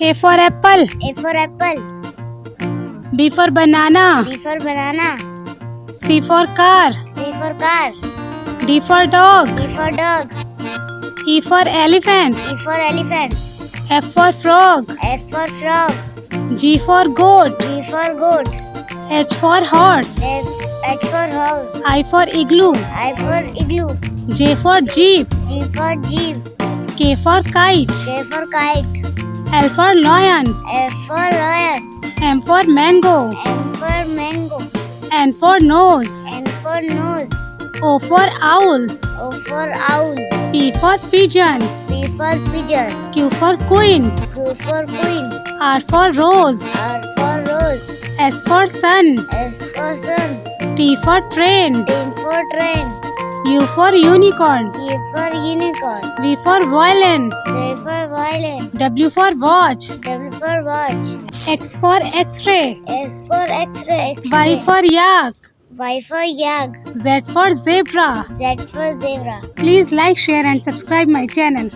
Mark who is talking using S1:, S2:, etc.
S1: A for apple.
S2: A for apple.
S1: B for banana.
S2: B for banana.
S1: C for car.
S2: C for car.
S1: D for dog.
S2: D for dog.
S1: E for elephant.
S2: E for elephant.
S1: F for frog.
S2: F for frog.
S1: G for goat.
S2: G for goat.
S1: H for horse.
S2: H for house.
S1: I for igloo.
S2: I for igloo.
S1: J for jeep.
S2: G for jeep.
S1: K for kite.
S2: K for kite.
S1: L for lion.
S2: F for lion.
S1: M for mango.
S2: M for mango.
S1: N for nose.
S2: N for nose.
S1: O for owl.
S2: O for owl.
S1: P for pigeon.
S2: P for pigeon.
S1: Q for queen.
S2: Q for queen.
S1: R for rose.
S2: R for rose.
S1: S for sun.
S2: S for sun.
S1: T for train.
S2: T for train.
S1: U for unicorn.
S2: U for unicorn.
S1: V for violin.
S2: V for violin.
S1: W for watch.
S2: W for watch.
S1: X for x-ray.
S2: S for X-ray.
S1: Y for yak.
S2: Y for yak.
S1: Z for zebra.
S2: Z for zebra.
S1: Please like, share and subscribe my channel.